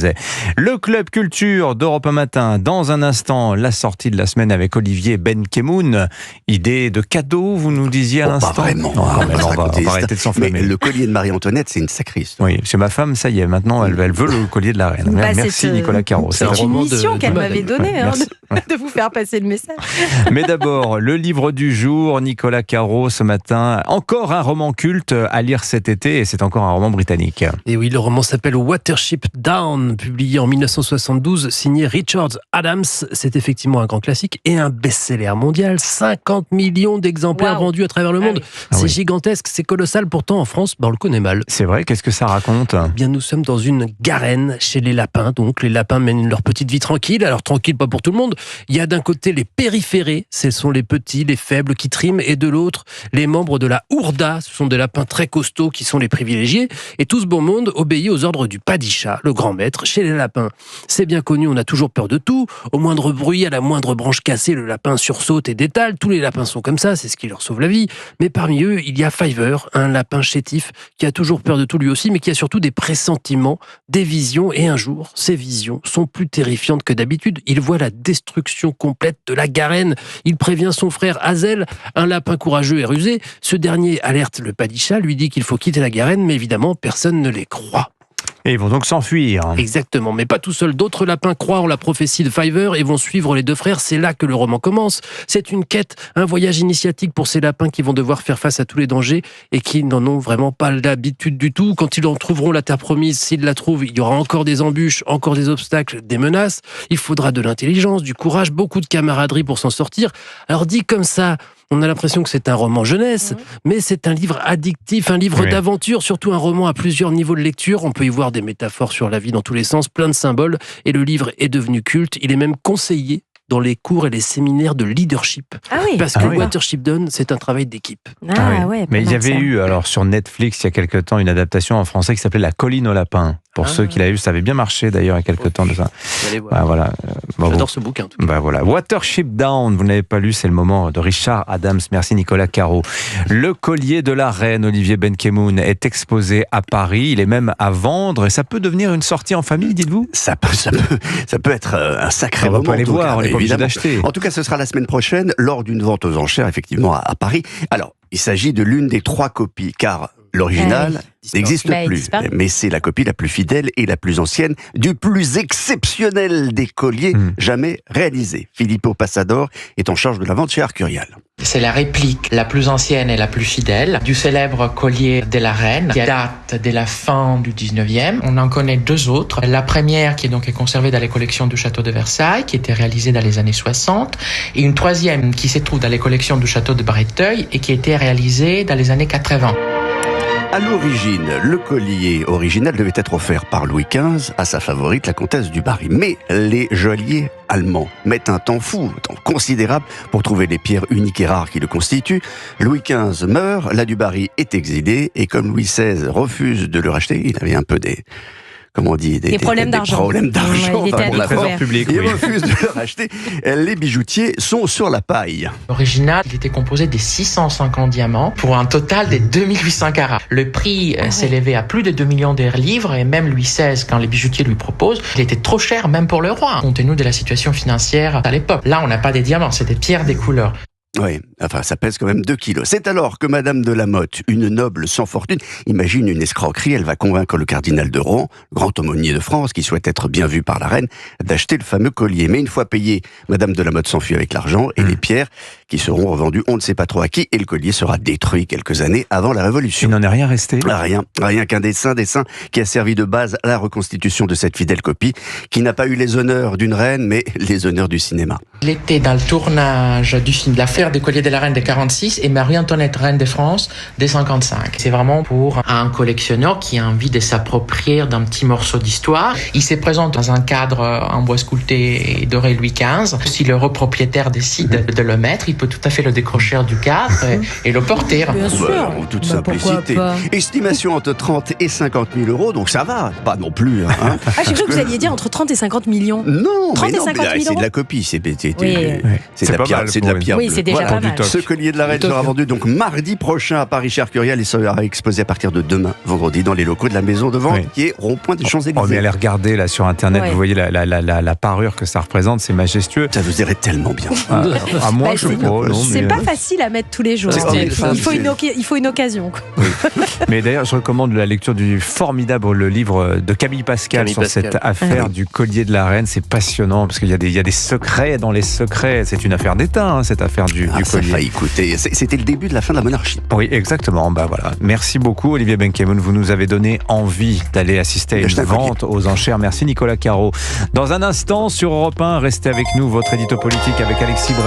faisait. Le Club Culture d'Europe 1 Matin. Dans un instant, la sortie de la semaine avec Olivier Benkemoun. Idée de cadeau, vous nous disiez à l'instant. Pas vraiment. On va arrêter de s'enflammer. Mais le collier de Marie-Antoinette, c'est une sacrée histoire. Oui, chez ma femme, ça y est, maintenant elle veut le collier de la reine. Merci Nicolas Caro. C'est une mission qu'elle m'avait donnée, Ouais, de vous faire passer le message. Mais d'abord, le livre du jour, Nicolas Caro, ce matin. Encore un roman culte à lire cet été, et c'est encore un roman britannique. Et oui, le roman s'appelle Watership Down, publié en 1972, signé Richard Adams. C'est effectivement un grand classique et un best-seller mondial. 50 millions d'exemplaires vendus à travers le monde. C'est gigantesque, c'est colossal. Pourtant, en France, on le connaît mal. C'est vrai, qu'est-ce que ça raconte ? Eh bien, nous sommes dans une garenne chez les lapins. Donc, les lapins mènent leur petite vie tranquille. Alors, tranquille, pas pour tout le monde. Il y a d'un côté les périphérés, ce sont les petits, les faibles qui triment, et de l'autre, les membres de la Hourda, ce sont des lapins très costauds qui sont les privilégiés. Et tout ce bon monde obéit aux ordres du Padishah, le grand maître, chez les lapins. C'est bien connu, on a toujours peur de tout. Au moindre bruit, à la moindre branche cassée, le lapin sursaute et détale. Tous les lapins sont comme ça, c'est ce qui leur sauve la vie. Mais parmi eux, il y a Fiver, un lapin chétif qui a toujours peur de tout lui aussi, mais qui a surtout des pressentiments, des visions. Et un jour, ces visions sont plus terrifiantes que d'habitude. Il voit la destruction complète de la garenne. Il prévient son frère Hazel, un lapin courageux et rusé. Ce dernier alerte le Padishah, lui dit qu'il faut quitter la garenne, mais évidemment, personne ne les croit. Et ils vont donc s'enfuir. Exactement, mais pas tout seul. D'autres lapins croient en la prophétie de Fiver et vont suivre les deux frères. C'est là que le roman commence. C'est une quête, un voyage initiatique pour ces lapins qui vont devoir faire face à tous les dangers et qui n'en ont vraiment pas l'habitude du tout. Quand ils en trouveront la terre promise, s'ils la trouvent, il y aura encore des embûches, encore des obstacles, des menaces. Il faudra de l'intelligence, du courage, beaucoup de camaraderie pour s'en sortir. Alors dit comme ça, on a l'impression que c'est un roman jeunesse, mais c'est un livre addictif, un livre d'aventure, surtout un roman à plusieurs niveaux de lecture. On peut y voir des métaphores sur la vie dans tous les sens, plein de symboles, et le livre est devenu culte. Il est même conseillé dans les cours et les séminaires de leadership. Parce que Watership Down, c'est un travail d'équipe. Mais il y avait eu, alors sur Netflix, il y a quelque temps, une adaptation en français qui s'appelait La Colline aux lapins. Pour ceux qui l'avaient vu, ça avait bien marché d'ailleurs il y a quelque temps de ça. Voilà. J'adore ce bouquin. Watership Down, vous n'avez pas lu, c'est le moment de Richard Adams. Merci Nicolas Caro. Le collier de la reine, Olivier Benkemoun, est exposé à Paris. Il est même à vendre et ça peut devenir une sortie en famille, dites-vous ? Ça peut être un sacré moment. On va pas aller voir, on n'est pas obligé d'acheter. En tout cas, ce sera la semaine prochaine lors d'une vente aux enchères, effectivement, à Paris. Alors, il s'agit de l'une des 3 copies, car l'original n'existe plus, mais c'est la copie la plus fidèle et la plus ancienne du plus exceptionnel des colliers jamais réalisés. Filippo Passador est en charge de la vente chez Arcurial. C'est la réplique la plus ancienne et la plus fidèle du célèbre collier de la reine qui date de la fin du 19e. On en connaît 2 autres. La première qui est conservée dans les collections du château de Versailles, qui était réalisée dans les années 60, et une troisième qui se trouve dans les collections du château de Breteuil et qui a été réalisée dans les années 80. À l'origine, le collier original devait être offert par Louis XV à sa favorite, la comtesse du Barry. Mais les joailliers allemands mettent un temps fou, un temps considérable pour trouver les pierres uniques et rares qui le constituent. Louis XV meurt, la du Barry est exilée, et comme Louis XVI refuse de le racheter, il avait un peu des problèmes d'argent. Il était à découvert. Il refuse de le racheter. Les bijoutiers sont sur la paille. L'original, il était composé de 650 diamants pour un total de 2800 carats. Le prix s'élevait à plus de 2 millions de livres et même Louis XVI, quand les bijoutiers lui proposent, il était trop cher même pour le roi, compte tenu de la situation financière à l'époque. Là, on n'a pas des diamants, c'est des pierres des couleurs. Oui, enfin, ça pèse quand même 2 kilos. C'est alors que Madame de la Motte, une noble sans fortune, imagine une escroquerie. Elle va convaincre le cardinal de Rohan, grand aumônier de France, qui souhaite être bien vu par la reine, d'acheter le fameux collier. Mais une fois payé, Madame de la Motte s'enfuit avec l'argent et les pierres qui seront revendues, on ne sait pas trop à qui, et le collier sera détruit quelques années avant la Révolution. Il n'en est rien resté ? Rien qu'un dessin qui a servi de base à la reconstitution de cette fidèle copie, qui n'a pas eu les honneurs d'une reine, mais les honneurs du cinéma. Il était dans le tournage du film L'affaire des colliers de la reine de 46 et Marie-Antoinette, reine de France, de 55. C'est vraiment pour un collectionneur qui a envie de s'approprier d'un petit morceau d'histoire. Il se présente dans un cadre en bois sculpté et doré Louis XV. Si le propriétaire décide de le mettre, il peut tout à fait le décrocher du cadre et le porter. Bien sûr. En toute simplicité. Estimation entre 30 et 50 000 euros, donc ça va, pas non plus. J'ai cru que vous alliez dire entre 30 et 50 millions. Non, 30 mais et 50 000 c'est euros. de la copie, c'est de la pas mal pierre. Oui, c'est déjà déjà pas mal. Ce collier de la reine sera vendu donc mardi prochain à Paris-Cher Curial et sera exposé à partir de demain, vendredi, dans les locaux de la maison de vente qui est rond-point des Champs-Élysées. Oh, mais allez regarder là sur internet, vous voyez la parure que ça représente, c'est majestueux. Ça vous irait tellement bien. À moi, je sais pas. non, C'est mais- pas facile à mettre tous les jours. Il faut une occasion. Quoi. Mais d'ailleurs, je recommande la lecture du formidable livre de Camille Pascal sur cette affaire du collier de la reine. C'est passionnant parce qu'il y a des secrets dans les secrets. C'est une affaire d'État, cette affaire du Ça collier. failli coûter. C'était le début de la fin de la monarchie. Oui, exactement. Bah voilà. Merci beaucoup, Olivier Benkemoun. Vous nous avez donné envie d'aller assister à une vente aux enchères. Merci, Nicolas Caro. Dans un instant, sur Europe 1, restez avec nous. Votre édito politique avec Alexis Bray.